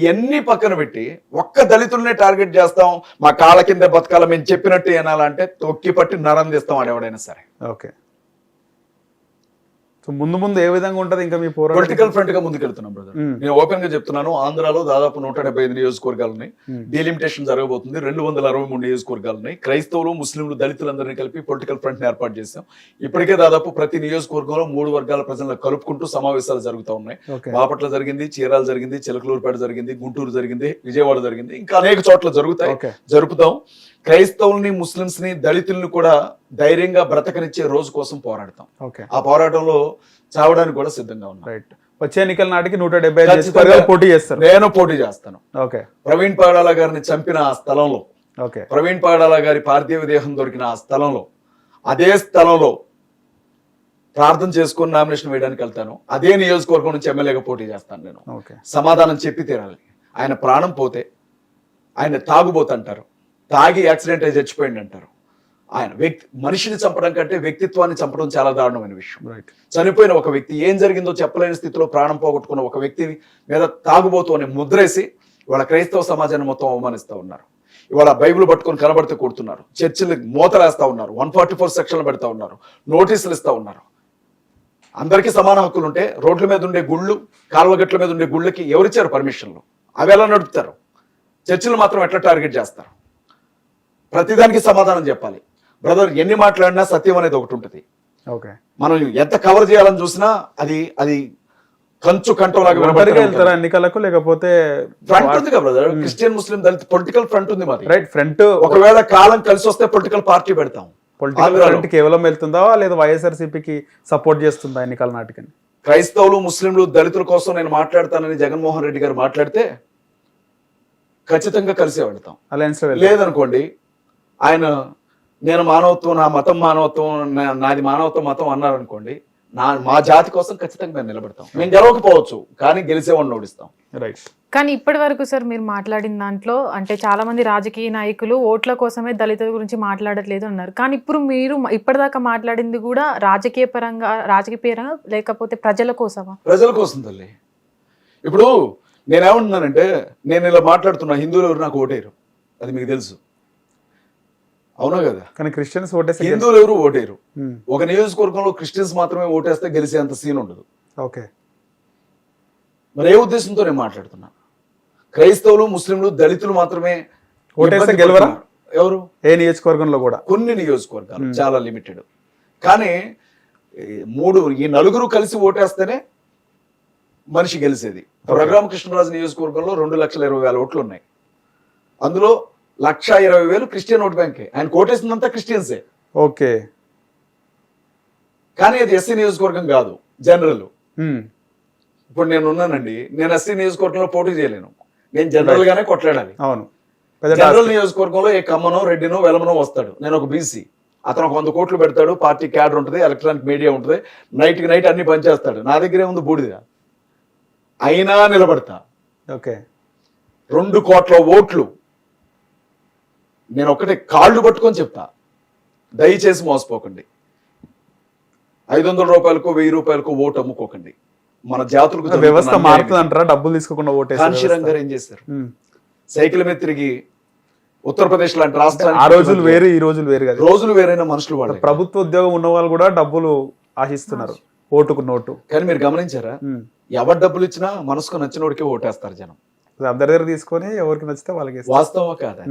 ఇవన్నీ పక్కన పెట్టి ఒక్క దళితుల్నే టార్గెట్ చేస్తాం, మా కాళ్ళ కింద బతకాల మేము చెప్పినట్టు ఏనాలంటే తొక్కి పట్టి నరం తీస్తాం అని ఎవడైనా సరే. ఓకే, సో ముందు ఏ విధంగా ఉంటది ఇంకా మీ పోరాటం? పొలిటికల్ ఫ్రంట్ గా ముందుకెళ్తున్నాం బ్రదర్. నేను ఓపెన్ గా చెప్తున్నాను, ఆంధ్రాలో దాదాపు 175 నియోజకవర్గాలు ఉన్నాయి. డీలిమిటేషన్ జరగబోతుంది. 263 నియోజకవర్గాలు ఉన్నాయి. క్రైస్తవులు, ముస్లింలు, దళితులందరినీ కలిపి పొలిటికల్ ఫ్రంట్ ని ఏర్పాటు చేశాం. ఇప్పటికే దాదాపు ప్రతి నియోజకవర్గంలో 3 వర్గాల ప్రజలను కలుపుకుంటూ సమావేశాలు జరుగుతూ ఉన్నాయి. బాపట్ల జరిగింది, చీరాల జరిగింది, చిలకలూరుపేట జరిగింది, గుంటూరు జరిగింది, విజయవాడ జరిగింది, ఇంకా అనేక చోట్ల జరుగుతాయి, జరుపుతాం. క్రైస్తవుల్ని, ముస్లింస్ ని, దళితుల్ని కూడా ధైర్యంగా బ్రతకనిచ్చే రోజు కోసం పోరాడతాం. ఆ పోరాటంలో చావడానికి కూడా సిద్ధంగా ఉన్నాం. వచ్చే ఎన్నికల నాటికి 175 పోటీ చేస్తారు. నేను పోటీ చేస్తాను. ప్రవీణ్ పగడాల గారిని చంపిన ఆ స్థలంలో, ప్రవీణ్ పగడాల గారి పార్థివ దేహం దొరికిన ఆ స్థలంలో, అదే స్థలంలో ప్రార్థన చేసుకుని నామినేషన్ వేయడానికి వెళ్తాను. అదే నియోజకవర్గం నుంచి ఎమ్మెల్యేగా పోటీ చేస్తాను. నేను సమాధానం చెప్పి తీరాలి. ఆయన ప్రాణం పోతే ఆయన తాగుబోతుంటారు, తాగి యాక్సిడెంట్ అయి చచ్చిపోయింది అంటారు. ఆయన మనిషిని చంపడం కంటే వ్యక్తిత్వాన్ని చంపడం చాలా దారుణమైన విషయం. చనిపోయిన ఒక వ్యక్తి, ఏం జరిగిందో చెప్పలేని స్థితిలో ప్రాణం పోగొట్టుకున్న ఒక వ్యక్తి మీద తాగుబోతు అని ముద్రేసి ఇవాళ క్రైస్తవ సమాజాన్ని మొత్తం అవమానిస్తూ ఉన్నారు. ఇవాళ బైబిల్ పట్టుకొని కనబడితే కొడుతున్నారు, చర్చిలు మూతలేస్తా ఉన్నారు, 144 సెక్షన్లు పెడతా ఉన్నారు, నోటీసులు ఇస్తా ఉన్నారు. అందరికీ సమాన హక్కులు ఉంటే రోడ్ల మీద ఉండే గుళ్ళు, కాలువగట్ల మీద ఉండే గుళ్ళకి ఎవరిచ్చారు పర్మిషన్లు? అవి ఎలా నడుపుతారు? చర్చిలు మాత్రం ఎట్లా టార్గెట్ చేస్తారు? ప్రతిదానికి సమాధానం చెప్పాలి బ్రదర్. ఎన్ని మాట్లాడినా సత్యం అనేది ఒకటి ఉంటుంది. మనం ఎంత కవర్ చేయాలని చూసినా అది కంచు కంటోలాగా వెళ్తారా ఎన్నికలకు? లేకపోతే ఫ్రంట్ ఉంది కదా బ్రదర్, క్రిస్టియన్, ముస్లిం, దళిత పొలిటికల్ ఫ్రంట్ ఉంది మాది. ఫ్రంట్ ఒకవేళ కాలం కలిసి వస్తే పొలిటికల్ పార్టీ పెడతాం. పొలిటికల్ ఫ్రంట్ కేవలం వెళ్తుందా లేదా వైఎస్ఆర్సీపీకి సపోర్ట్ చేస్తుందా ఎన్నికల నాటికని? క్రైస్తవులు, ముస్లింలు, దళితుల కోసం నేను మాట్లాడతానని జగన్మోహన్ రెడ్డి గారు మాట్లాడితే ఖచ్చితంగా కలిసే వెళ్తాం. లేదనుకోండి, ఆయన నేను మానవత్వం, నా మతం మానవత్వం, నాది మానవత్వం మతం అన్నారనుకోండి, మా జాతి కోసం ఖచ్చితంగా మేము నిలబడతాం. మేము గెలవకపోవచ్చు, కానీ గెలిచేవాడిని ఓడిస్తాం. రైట్. కానీ ఇప్పటి వరకు సార్ మీరు మాట్లాడిన దాంట్లో అంటే చాలా మంది రాజకీయ నాయకులు ఓట్ల కోసమే దళితుల గురించి మాట్లాడట్లేదు అన్నారు. కానీ ఇప్పుడు మీరు ఇప్పటిదాకా మాట్లాడింది కూడా రాజకీయ పరంగా లేకపోతే ప్రజల కోసమా? ప్రజల కోసం తల్లి. ఇప్పుడు నేనేమంటున్నానంటే, నేను ఇలా మాట్లాడుతున్నా, హిందువులు ఎవరు నాకు ఓటేరు, అది మీకు తెలుసు, అవునా కదా? కానీ క్రిస్టియన్స్ ఓటేస్తే హిందువులు ఎవరు ఓటేరు. ఒక నియోజకవర్గంలో క్రిస్టియన్స్ మాత్రమే ఓటేస్తే గెలిచేంత సీన్ ఉండదు. మరి ఏ ఉద్దేశంతో నేను మాట్లాడుతున్నా? క్రైస్తవులు, ముస్లింలు, దళితులు మాత్రమే ఓటేస్తే గెలవరా? ఎవరు? ఏ నియోజకవర్గంలో కూడా కొన్ని నియోజకవర్గాలు చాలా లిమిటెడ్. కానీ ఈ నలుగురు కలిసి ఓటేస్తేనే మనిషి గెలిచేది. రఘురామకృష్ణరాజు నియోజకవర్గంలో 2,20,000 ఓట్లు ఉన్నాయి. అందులో 1,20,000 క్రిస్టియన్ ఓట్ బ్యాంకే. ఆయన కోటేసిందంతా క్రిస్టియన్సే. ఓకే. కానీ అది ఎస్సీ నియోజకవర్గం కాదు, జనరల్. ఇప్పుడు నేను ఉన్నానండి, నేను ఎస్సీ నియోజకవర్గంలో పోటీ చేయలేను, నేను జనరల్ గానే కొట్లాడాలి. అవును. జనరల్ నియోజకవర్గంలో ఏ కమ్మనో, రెడ్డినో, వెలమనో వస్తాడు, నేను ఒక బీసీ, అతను ఒక 100 కోట్లు పెడతాడు, పార్టీ క్యాడర్ ఉంటుంది, ఎలక్ట్రానిక్ మీడియా ఉంటుంది, నైట్ కి నైట్ అన్ని పనిచేస్తాడు. నా దగ్గరే ఉంది బూడిద, అయినా నిలబడతా. ఓకే. 2 కోట్ల ఓట్లు. నేను ఒకటే కాళ్ళు పట్టుకొని చెప్తా, దయచేసి మోసపోకండి. 500 రూపాయలకు 1000 రూపాయలకు ఓటు అమ్ముకోకండి. మన జాతులకు వ్యవస్థ మారుతుంది అంటారా? డబ్బులు తీసుకోకుండా ఓటేసి కాంశీరామ్ గారు ఏం చేశారు? సైకిల్ మీద తిరిగి ఉత్తరప్రదేశ్ లాంటి రాష్ట్రాలు, ఆ రోజులు వేరు, ఈ రోజులు వేరు కదా. రోజులు వేరైన మనుషులు వాళ్ళు. ప్రభుత్వ ఉద్యోగం ఉన్న వాళ్ళు కూడా డబ్బులు ఆశిస్తున్నారు, ఓటుకు నోటు. కానీ మీరు గమనించారా, ఎవరు డబ్బులు ఇచ్చినా మనసుకు నచ్చినోడికే ఓటేస్తారు జనం. అందరి దగ్గర తీసుకొని ఎవరికి నచ్చితే వాళ్ళకి. వాస్తవం కాదా?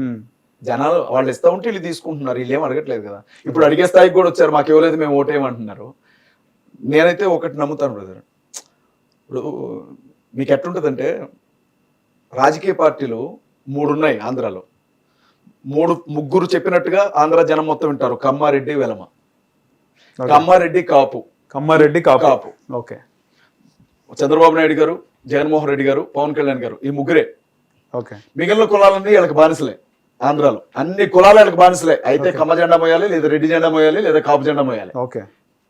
జనాలు వాళ్ళు ఇస్తా ఉంటే వీళ్ళు తీసుకుంటున్నారు, వీళ్ళు ఏం అడగట్లేదు కదా. ఇప్పుడు అడిగే స్థాయికి కూడా వచ్చారు, మాకు ఇవ్వలేదు మేము ఓటేయమంటున్నారు. నేనైతే ఒకటి నమ్ముతాను బ్రదర్, ఇప్పుడు మీకు ఎట్లుంటుందంటే, రాజకీయ పార్టీలు 3 ఉన్నాయి ఆంధ్రాలో. 3 చెప్పినట్టుగా ఆంధ్ర జనం మొత్తం వింటారు. కమ్మారెడ్డి, వెలమ. కమ్మారెడ్డి కాపు. కాపు. ఓకే. చంద్రబాబు నాయుడు గారు, జగన్మోహన్ రెడ్డి గారు, పవన్ కళ్యాణ్ గారు, ఈ 3 ఓకే. మిగిలిన కులాలన్నీ వీళ్ళకి బానిసలే. ఆంధ్రాలో అన్ని కులాలు వీళ్ళకి బానిసలే. అయితే కమ్మ జెండా మోయాలి, లేదా రెడ్డి జెండా మోయాలి, లేదా కాపు జెండా మోయాలి.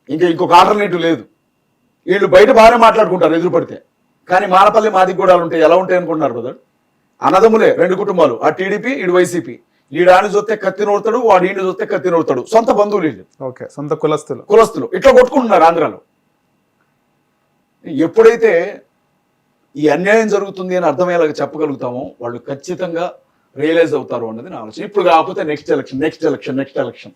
ఇంకొక ఆల్టర్నేటివ్ లేదు. వీళ్ళు బయట బాగానే మాట్లాడుకుంటారు ఎదురు పడితే, కానీ మానపల్లి మాదిగూడాలు ఉంటాయి. ఎలా ఉంటాయి అనుకుంటున్నారు బ్రదర్? అన్నదమ్ములే 2 కుటుంబాలు, ఆ టీడీపీ, ఇటు వైసీపీ. ఈడాని చూస్తే కత్తి నోడతాడు, వాడు ఈయన చూస్తే కత్తి నోడతాడు. సొంత బంధువులు వీళ్ళు, సొంత కులస్తులు ఇట్లా కొట్టుకుంటున్నారు ఆంధ్రాలో. ఎప్పుడైతే ఈ అన్యాయం జరుగుతుంది అని అర్థమయ్యేలాగా చెప్పగలుగుతామో వాళ్ళు ఖచ్చితంగా రియలైజ్ అవుతారు అన్నది నా ఆలోచన. ఇప్పుడు కాకపోతే నెక్స్ట్ ఎలక్షన్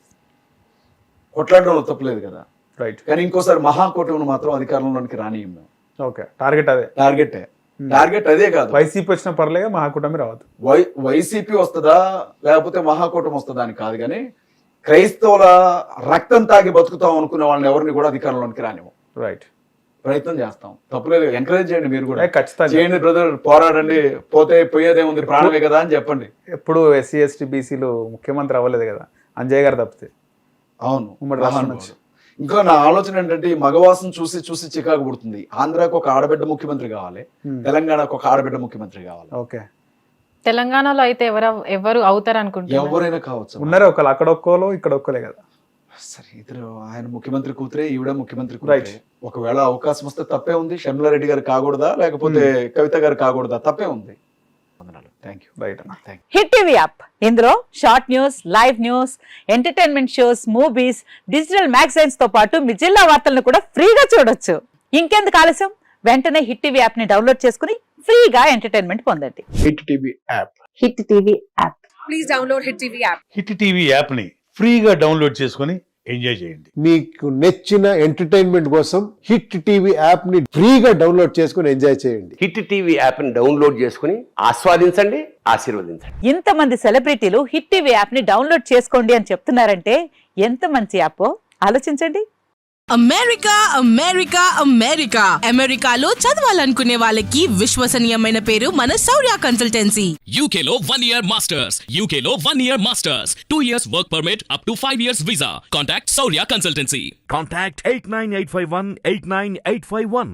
కొట్లాడడంలో తప్పలేదు కదా. రైట్. కానీ ఇంకోసారి మహాకూటమిని మాత్రం అధికారంలోనికి రానియం మేము. ఓకే, టార్గెట్ అదే. టార్గెట్ అదే కాదు. వైసీపీ వచ్చిన పర్లేదు, మహాకూటమి రావద్దు. వైసీపీ వస్తుందా లేకపోతే మహాకూటమి వస్తుందా అని కాదు, కానీ క్రైస్తవుల రక్తం తాగి బతుకుతాం అనుకునే వాళ్ళని ఎవరిని కూడా అధికారంలోనికి రానివ్వం. రైట్. ప్రయత్నం చేస్తాం, తప్పులేదు. ఎంకరేజ్ చేయండి, మీరు కూడా ఖచ్చితంగా చేయండి బ్రదర్, పోరాడండి, పోయేదేముంది, ప్రాణమే కదా అని చెప్పండి. ఎప్పుడు ఎస్సీ ఎస్టీ బీసీలు ముఖ్యమంత్రి అవ్వలేదు కదా, అంజయ్ గారు తప్పితే. అవును, ఉమ్మడి రాష్ట్రం నుంచి. ఇంకా నా ఆలోచన ఏంటంటే ఈ మగవాసం చూసి చూసి చికాకు పుడుతుంది. ఆంధ్రాకు ఒక ఆడబిడ్డ ముఖ్యమంత్రి కావాలి, తెలంగాణకు ఒక ఆడబిడ్డ ముఖ్యమంత్రి కావాలి. ఓకే. తెలంగాణలో అయితే ఎవరు అవుతారు అనుకుంటున్నారు? ఎవరైనా కావచ్చు. ఉన్నారు ఒకళ్ళు, అక్కడ ఒక్కోలో ఇక్కడ ఒక్కలే కదా. సరే, ఇద్దరు, ఆయన ముఖ్యమంత్రి కూతురే, ఈవిడ ముఖ్యమంత్రి కూతురే. ఒకవేళ అవకాశం వస్తే తప్పే ఉంది. షర్మిలారెడ్డి గారు కాకూడదా, లేకపోతే కవిత గారు కాకూడదా? తప్పే ఉంది. Thank you. Right. Hit TV app, ఇందులో short news, live news, entertainment shows, movies, digital magazines తో పాటు మీ జిల్లా వార్తలను కూడా ఫ్రీగా చూడొచ్చు. ఇంకెందుకు ఆలస్యం, వెంటనే హిట్ టీవీ యాప్ ని డౌన్లోడ్ చేసుకుని ఫ్రీగా ఎంటర్టైన్మెంట్ పొందండి. Hit TV app. Hit TV app. Please download hit TV app. Hit TV యాప్ని ఫ్రీగా డౌన్లోడ్ చేసుకొని ఎంజాయ్ చేయండి. మీకు నచ్చిన ఎంటర్టైన్మెంట్ కోసం హిట్ టీవీ యాప్ ని ఫ్రీగా డౌన్లోడ్ చేసుకుని ఎంజాయ్ చేయండి. హిట్ టీవీ యాప్ ని డౌన్లోడ్ చేసుకుని ఆస్వాదించండి, ఆశీర్వదించండి. ఇంతమంది సెలబ్రిటీలు హిట్ టీవీ యాప్ ని డౌన్లోడ్ చేసుకోండి అని చెప్తున్నారంటే ఎంత మంచి యాప్ ఆలోచించండి. అమెరికా అమెరికా అమెరికా అమెరికాలో చదవాలనుకునే వాళ్ళకి విశ్వసనీయమైన పేరు మన శౌర్య కన్సల్టెన్సీ. UK లో 1 year masters. UK లో 1 year masters. 2 years work permit up to 5 years visa. Contact Saurya Consultancy. Contact 89851 89851.